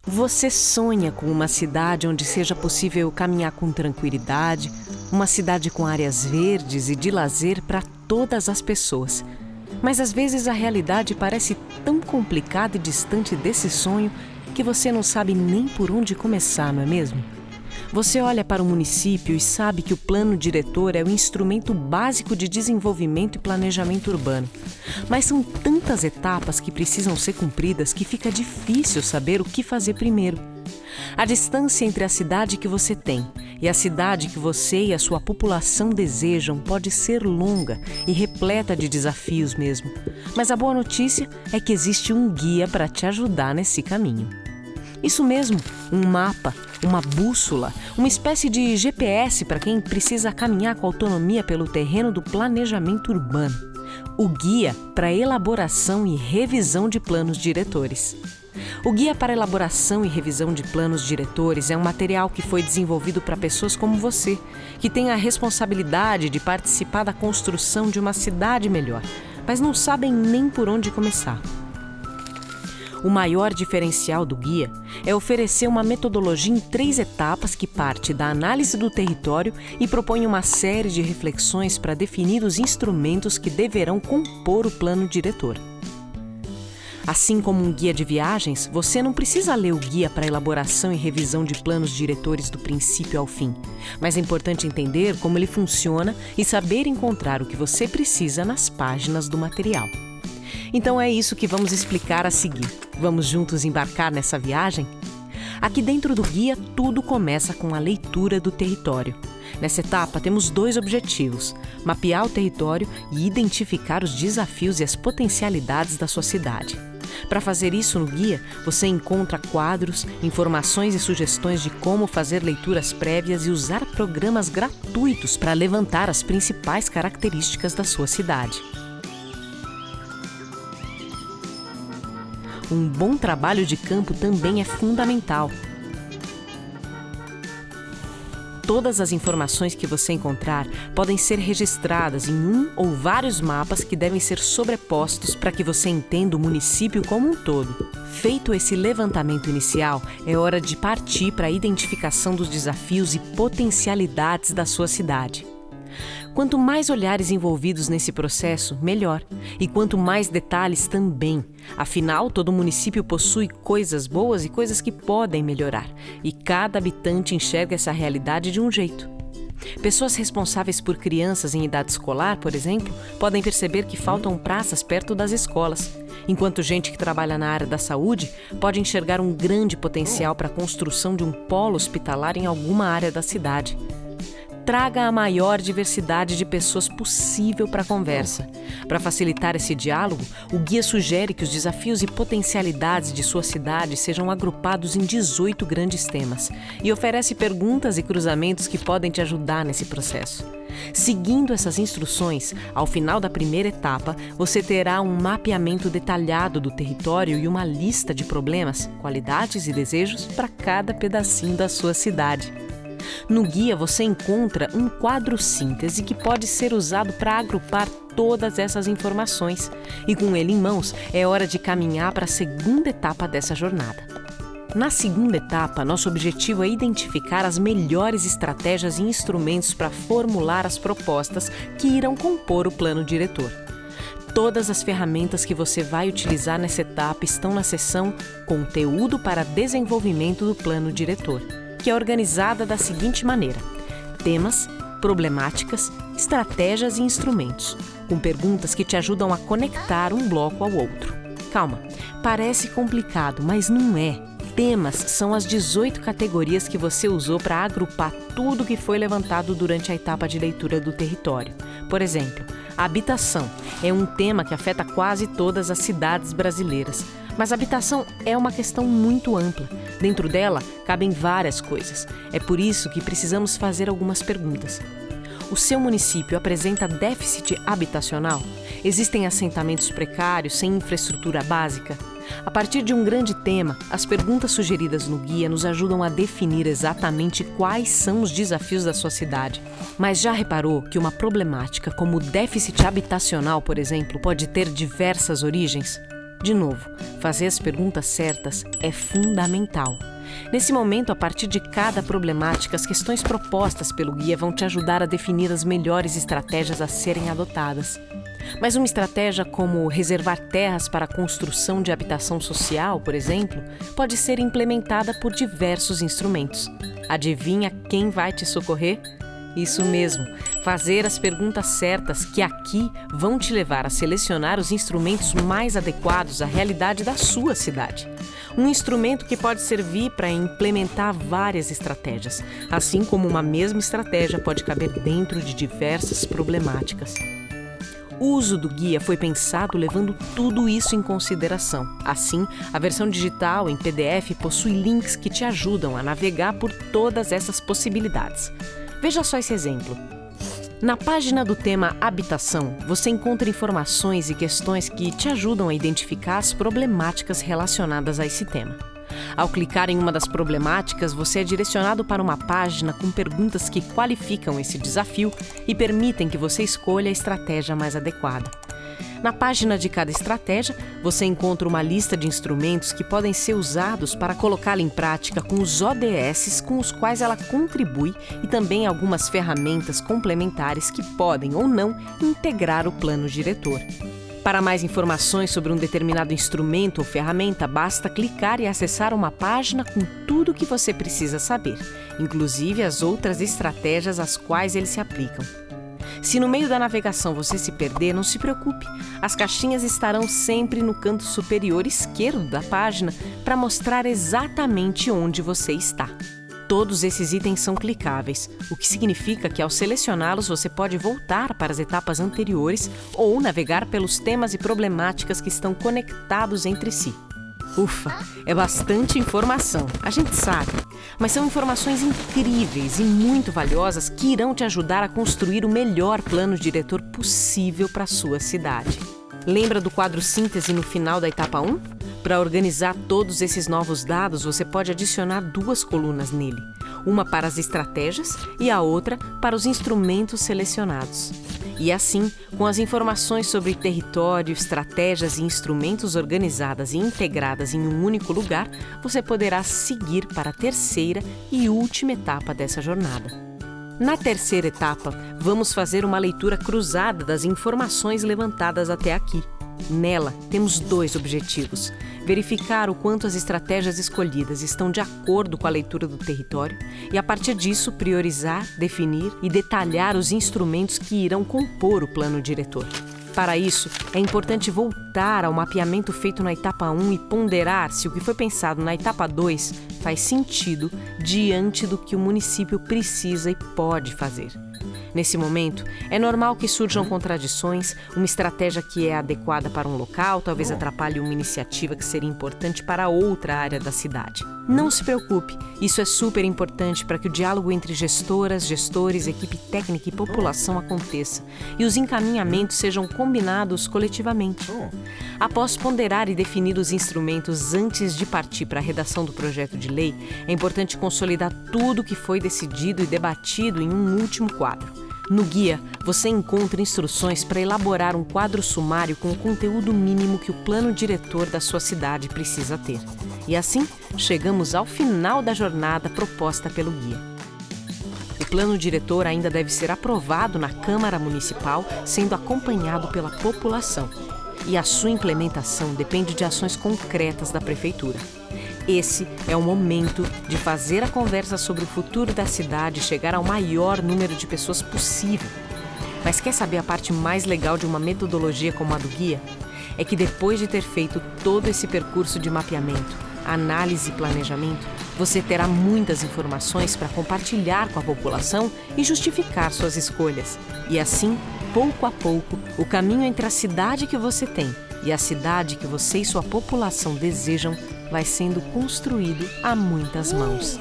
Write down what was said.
Você sonha com uma cidade onde seja possível caminhar com tranquilidade, uma cidade com áreas verdes e de lazer para todas as pessoas. Mas às vezes a realidade parece tão complicada e distante desse sonho que você não sabe nem por onde começar, não é mesmo? Você olha para o município e sabe que o plano diretor é o instrumento básico de desenvolvimento e planejamento urbano. Mas são tantas etapas que precisam ser cumpridas que fica difícil saber o que fazer primeiro. A distância entre a cidade que você tem e a cidade que você e a sua população desejam pode ser longa e repleta de desafios mesmo. Mas a boa notícia é que existe um guia para te ajudar nesse caminho. Isso mesmo, um mapa, uma bússola, uma espécie de GPS para quem precisa caminhar com autonomia pelo terreno do planejamento urbano. O Guia para Elaboração e Revisão de Planos Diretores. O Guia para Elaboração e Revisão de Planos Diretores é um material que foi desenvolvido para pessoas como você, que têm a responsabilidade de participar da construção de uma cidade melhor, mas não sabem nem por onde começar. O maior diferencial do guia é oferecer uma metodologia em 3 etapas que parte da análise do território e propõe uma série de reflexões para definir os instrumentos que deverão compor o plano diretor. Assim como um guia de viagens, você não precisa ler o guia para elaboração e revisão de planos diretores do princípio ao fim, mas é importante entender como ele funciona e saber encontrar o que você precisa nas páginas do material. Então é isso que vamos explicar a seguir. Vamos juntos embarcar nessa viagem? Aqui dentro do guia, tudo começa com a leitura do território. Nessa etapa, temos 2 objetivos: mapear o território e identificar os desafios e as potencialidades da sua cidade. Para fazer isso no guia, você encontra quadros, informações e sugestões de como fazer leituras prévias e usar programas gratuitos para levantar as principais características da sua cidade. Um bom trabalho de campo também é fundamental. Todas as informações que você encontrar podem ser registradas em um ou vários mapas que devem ser sobrepostos para que você entenda o município como um todo. Feito esse levantamento inicial, é hora de partir para a identificação dos desafios e potencialidades da sua cidade. Quanto mais olhares envolvidos nesse processo, melhor. E quanto mais detalhes também. Afinal, todo município possui coisas boas e coisas que podem melhorar. E cada habitante enxerga essa realidade de um jeito. Pessoas responsáveis por crianças em idade escolar, por exemplo, podem perceber que faltam praças perto das escolas. Enquanto gente que trabalha na área da saúde pode enxergar um grande potencial para a construção de um polo hospitalar em alguma área da cidade. Traga a maior diversidade de pessoas possível para a conversa. Para facilitar esse diálogo, o guia sugere que os desafios e potencialidades de sua cidade sejam agrupados em 18 grandes temas e oferece perguntas e cruzamentos que podem te ajudar nesse processo. Seguindo essas instruções, ao final da primeira etapa, você terá um mapeamento detalhado do território e uma lista de problemas, qualidades e desejos para cada pedacinho da sua cidade. No guia você encontra um quadro síntese que pode ser usado para agrupar todas essas informações. E com ele em mãos, é hora de caminhar para a segunda etapa dessa jornada. Na segunda etapa, nosso objetivo é identificar as melhores estratégias e instrumentos para formular as propostas que irão compor o plano diretor. Todas as ferramentas que você vai utilizar nessa etapa estão na seção Conteúdo para Desenvolvimento do Plano Diretor, que é organizada da seguinte maneira: temas, problemáticas, estratégias e instrumentos, com perguntas que te ajudam a conectar um bloco ao outro. Calma, parece complicado, mas não é. Temas são as 18 categorias que você usou para agrupar tudo que foi levantado durante a etapa de leitura do território. Por exemplo, a habitação é um tema que afeta quase todas as cidades brasileiras. Mas a habitação é uma questão muito ampla. Dentro dela, cabem várias coisas. É por isso que precisamos fazer algumas perguntas. O seu município apresenta déficit habitacional? Existem assentamentos precários sem infraestrutura básica? A partir de um grande tema, as perguntas sugeridas no guia nos ajudam a definir exatamente quais são os desafios da sua cidade. Mas já reparou que uma problemática como o déficit habitacional, por exemplo, pode ter diversas origens? De novo, fazer as perguntas certas é fundamental. Nesse momento, a partir de cada problemática, as questões propostas pelo guia vão te ajudar a definir as melhores estratégias a serem adotadas. Mas uma estratégia como reservar terras para a construção de habitação social, por exemplo, pode ser implementada por diversos instrumentos. Adivinha quem vai te socorrer? Isso mesmo, fazer as perguntas certas que aqui vão te levar a selecionar os instrumentos mais adequados à realidade da sua cidade. Um instrumento que pode servir para implementar várias estratégias, assim como uma mesma estratégia pode caber dentro de diversas problemáticas. O uso do guia foi pensado levando tudo isso em consideração. Assim, a versão digital em PDF possui links que te ajudam a navegar por todas essas possibilidades. Veja só esse exemplo. Na página do tema Habitação, você encontra informações e questões que te ajudam a identificar as problemáticas relacionadas a esse tema. Ao clicar em uma das problemáticas, você é direcionado para uma página com perguntas que qualificam esse desafio e permitem que você escolha a estratégia mais adequada. Na página de cada estratégia, você encontra uma lista de instrumentos que podem ser usados para colocá-la em prática com os ODS com os quais ela contribui e também algumas ferramentas complementares que podem ou não integrar o plano diretor. Para mais informações sobre um determinado instrumento ou ferramenta, basta clicar e acessar uma página com tudo o que você precisa saber, inclusive as outras estratégias às quais eles se aplicam. Se no meio da navegação você se perder, não se preocupe. As caixinhas estarão sempre no canto superior esquerdo da página para mostrar exatamente onde você está. Todos esses itens são clicáveis, o que significa que ao selecioná-los você pode voltar para as etapas anteriores ou navegar pelos temas e problemáticas que estão conectados entre si. Ufa, é bastante informação, a gente sabe, mas são informações incríveis e muito valiosas que irão te ajudar a construir o melhor plano diretor possível para a sua cidade. Lembra do quadro síntese no final da etapa 1? Para organizar todos esses novos dados, você pode adicionar 2 colunas nele, uma para as estratégias e a outra para os instrumentos selecionados. E assim, com as informações sobre território, estratégias e instrumentos organizadas e integradas em um único lugar, você poderá seguir para a terceira e última etapa dessa jornada. Na terceira etapa, vamos fazer uma leitura cruzada das informações levantadas até aqui. Nela, temos 2 objetivos: verificar o quanto as estratégias escolhidas estão de acordo com a leitura do território e, a partir disso, priorizar, definir e detalhar os instrumentos que irão compor o plano diretor. Para isso, é importante voltar ao mapeamento feito na etapa 1 e ponderar se o que foi pensado na etapa 2 faz sentido diante do que o município precisa e pode fazer. Nesse momento, é normal que surjam contradições, uma estratégia que é adequada para um local talvez atrapalhe uma iniciativa que seria importante para outra área da cidade. Não se preocupe, isso é super importante para que o diálogo entre gestoras, gestores, equipe técnica e população aconteça e os encaminhamentos sejam combinados coletivamente. Após ponderar e definir os instrumentos antes de partir para a redação do projeto de lei, é importante consolidar tudo o que foi decidido e debatido em um último quadro. No guia, você encontra instruções para elaborar um quadro sumário com o conteúdo mínimo que o plano diretor da sua cidade precisa ter. E assim, chegamos ao final da jornada proposta pelo guia. O plano diretor ainda deve ser aprovado na Câmara Municipal, sendo acompanhado pela população. E a sua implementação depende de ações concretas da Prefeitura. Esse é o momento de fazer a conversa sobre o futuro da cidade chegar ao maior número de pessoas possível. Mas quer saber a parte mais legal de uma metodologia como a do guia? É que depois de ter feito todo esse percurso de mapeamento, análise e planejamento, você terá muitas informações para compartilhar com a população e justificar suas escolhas. E assim, pouco a pouco, o caminho entre a cidade que você tem e a cidade que você e sua população desejam vai sendo construído a muitas mãos.